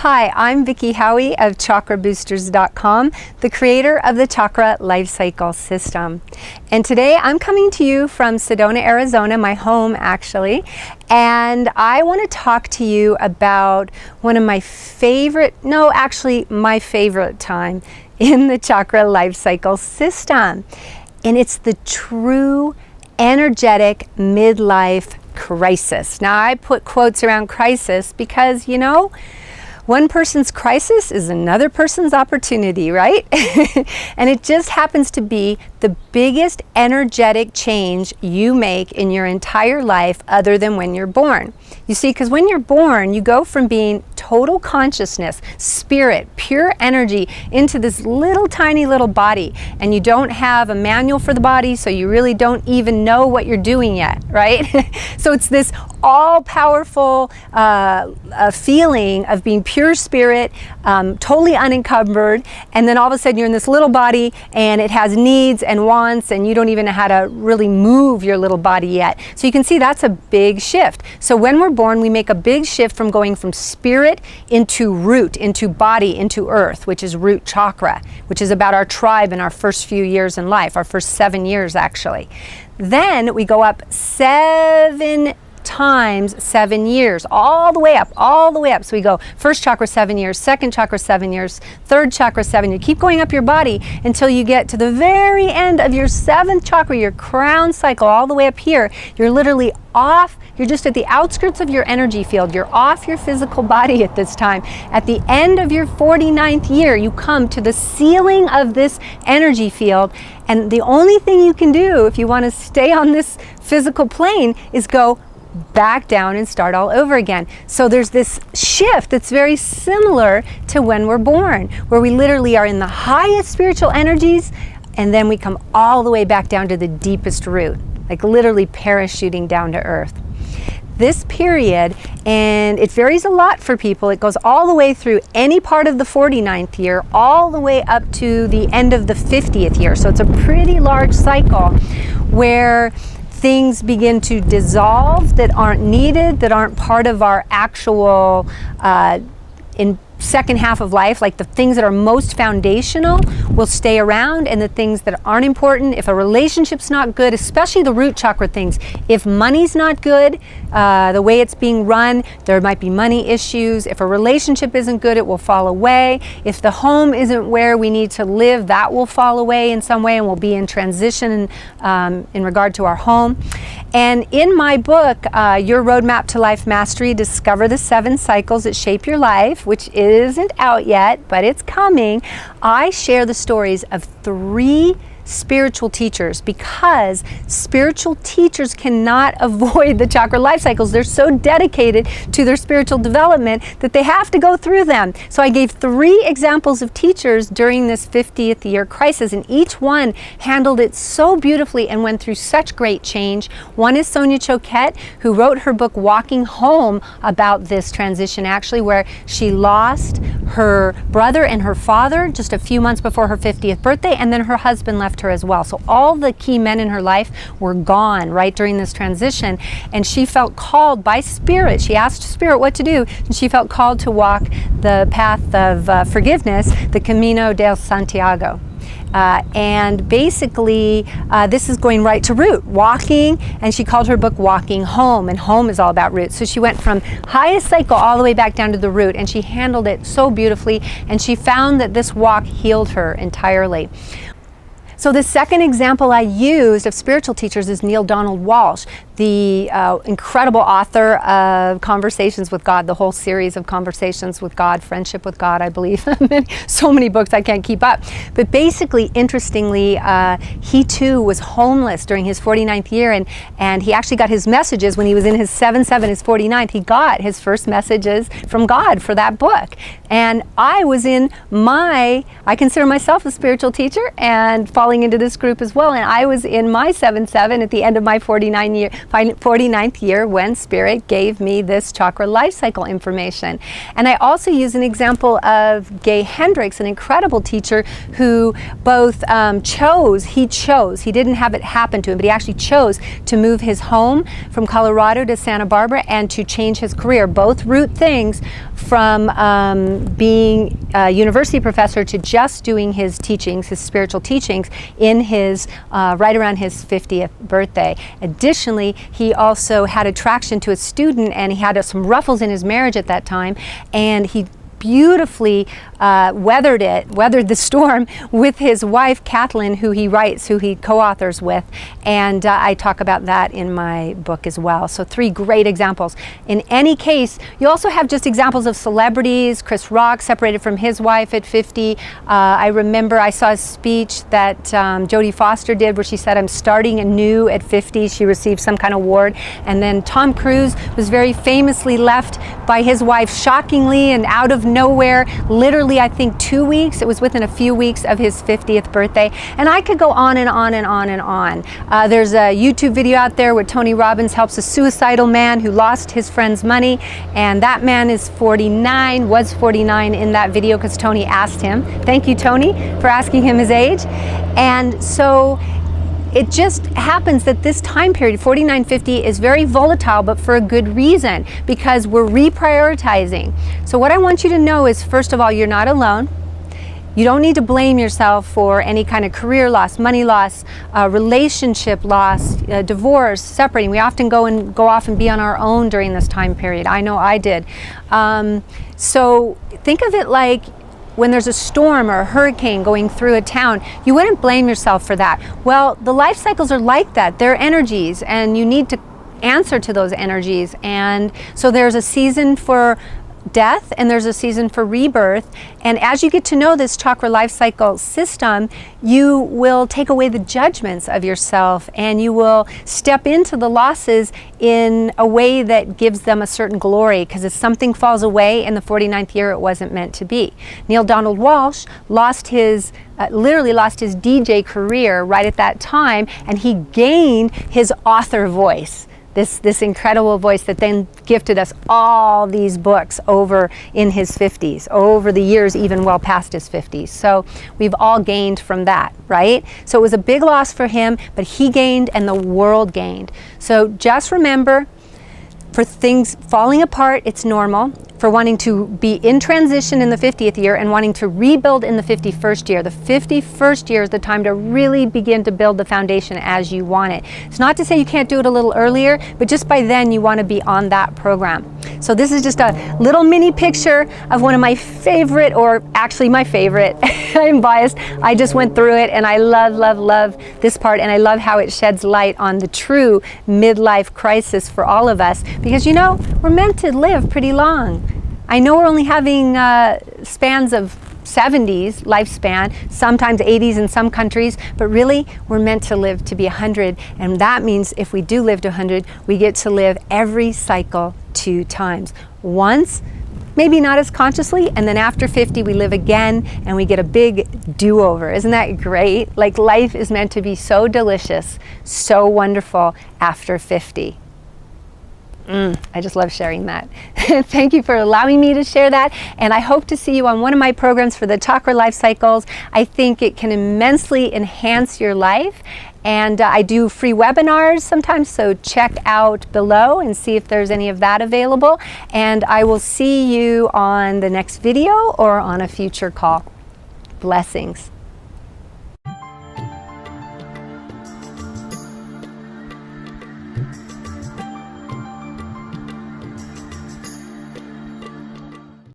Hi, I'm Vicki Howie of ChakraBoosters.com, the creator of the Chakra Life Cycle System. And today I'm coming to you from Sedona, Arizona, my home actually, and I want to talk to you about one of my favorite, my favorite time in the Chakra Life Cycle System. And it's the true energetic midlife crisis. Now I put quotes around crisis because, one person's crisis is another person's opportunity, right? And it just happens to be the biggest energetic change you make in your entire life other than when you're born. You see, because when you're born, you go from being total consciousness, spirit, pure energy into this little tiny little body. And you don't have a manual for the body, so you really don't even know what you're doing yet, right? So it's this all-powerful feeling of being pure spirit, totally unencumbered, and then all of a sudden you're in this little body and it has needs and wants and you don't even know how to really move your little body yet. So you can see that's a big shift. So when we're born, we make a big shift from going from spirit into root, into body, into earth, which is root chakra, which is about our tribe in our first few years in life, our first 7 years actually. Then we go up 7 times 7 years, all the way up. So we go first chakra 7 years, second chakra 7 years, third chakra 7 years. Keep going up your body until you get to the very end of your 7th chakra, your crown cycle, all the way up here. You're literally off. You're just at the outskirts of your energy field. You're off your physical body at this time. At the end of your 49th year, you come to the ceiling of this energy field. And the only thing you can do if you want to stay on this physical plane is go back down and start all over again. So there's this shift that's very similar to when we're born, where we literally are in the highest spiritual energies and then we come all the way back down to the deepest root, like literally parachuting down to earth. This period, and it varies a lot for people, it goes all the way through any part of the 49th year, all the way up to the end of the 50th year. So it's a pretty large cycle where things begin to dissolve that aren't needed, that aren't part of our actual in second half of life, like the things that are most foundational will stay around, and the things that aren't important, if a relationship's not good, especially the root chakra things, if money's not good, the way it's being run, there might be money issues. If a relationship isn't good, it will fall away. If the home isn't where we need to live, that will fall away in some way, and we'll be in transition in regard to our home. And in my book, Your Roadmap to Life Mastery, Discover the 7 Cycles That Shape Your Life, which isn't out yet, but it's coming, I share the stories of 3 spiritual teachers, because spiritual teachers cannot avoid the chakra life cycles. They're so dedicated to their spiritual development that they have to go through them. So I gave 3 examples of teachers during this 50th year crisis, and each one handled it so beautifully and went through such great change. One is Sonia Choquette, who wrote her book Walking Home about this transition, actually, where she lost her brother and her father just a few months before her 50th birthday, and then her husband left her as well. So all the key men in her life were gone right during this transition, and she felt called by Spirit. She asked Spirit what to do, and she felt called to walk the path of forgiveness, the Camino de Santiago. And basically this is going right to root, walking, and she called her book Walking Home, and home is all about root. So she went from highest cycle all the way back down to the root, and she handled it so beautifully, and she found that this walk healed her entirely. So the second example I used of spiritual teachers is Neale Donald Walsch, the incredible author of Conversations with God, the whole series of Conversations with God, Friendship with God, I believe. So many books I can't keep up. But basically, interestingly, he too was homeless during his 49th year, and he actually got his messages when he was in his 7/7, his 49th. He got his first messages from God for that book. And I was in I consider myself a spiritual teacher and falling into this group as well, and I was in my 7/7 at the end of my 49th year when Spirit gave me this chakra life cycle information. And I also use an example of Gay Hendricks, an incredible teacher who both he didn't have it happen to him, but he actually chose to move his home from Colorado to Santa Barbara and to change his career. Both root things from being a university professor to just doing his teachings, his spiritual teachings, in his right around his 50th birthday. Additionally, he also had attraction to a student, and he had some ruffles in his marriage at that time, and he beautifully weathered the storm with his wife Kathleen, who he co-authors with, and I talk about that in my book as well. So 3 great examples. In any case, you also have just examples of celebrities. Chris Rock separated from his wife at 50. I remember I saw a speech that Jodie Foster did where she said, "I'm starting anew at 50." She received some kind of award. And then Tom Cruise was very famously left by his wife shockingly and out of nowhere, literally I think 2 weeks. It was within a few weeks of his 50th birthday. And I could go on and on and on and on. There's a YouTube video out there where Tony Robbins helps a suicidal man who lost his friend's money, and that man is 49, was 49 in that video because Tony asked him. Thank you, Tony, for asking him his age. And so it just happens that this time period, 49-50, is very volatile, but for a good reason, because we're reprioritizing. So what I want you to know is, first of all, you're not alone. You don't need to blame yourself for any kind of career loss, money loss, relationship loss, divorce, separating. We often go off and be on our own during this time period. I know I did. So think of it like when there's a storm or a hurricane going through a town, you wouldn't blame yourself for that. Well, the life cycles are like that. They're energies, and you need to answer to those energies. And so there's a season for death and there's a season for rebirth. And as you get to know this chakra life cycle system, you will take away the judgments of yourself, and you will step into the losses in a way that gives them a certain glory, because if something falls away in the 49th year, it wasn't meant to be. Neil Donald Walsh literally lost his DJ career right at that time, and he gained his author voice. This incredible voice that then gifted us all these books over in his 50s, over the years, even well past his 50s. So we've all gained from that, right? So it was a big loss for him, but he gained and the world gained. So just remember, for things falling apart, it's normal. For wanting to be in transition in the 50th year and wanting to rebuild in the 51st year. The 51st year is the time to really begin to build the foundation as you want it. It's not to say you can't do it a little earlier, but just by then you want to be on that program. So this is just a little mini picture of one of my favorite, or actually my favorite. I'm biased. I just went through it and I love, love, love this part, and I love how it sheds light on the true midlife crisis for all of us, because you know, we're meant to live pretty long. I know we're only having spans of 70s lifespan, sometimes 80s in some countries, but really we're meant to live to be 100, and that means if we do live to 100, we get to live every cycle 2 times. Once, maybe not as consciously, and then after 50 we live again and we get a big do-over. Isn't that great? Like, life is meant to be so delicious, so wonderful after 50. I just love sharing that. Thank you for allowing me to share that, and I hope to see you on one of my programs for the chakra life cycles. I think it can immensely enhance your life, and I do free webinars sometimes, so check out below and see if there's any of that available, and I will see you on the next video or on a future call. Blessings.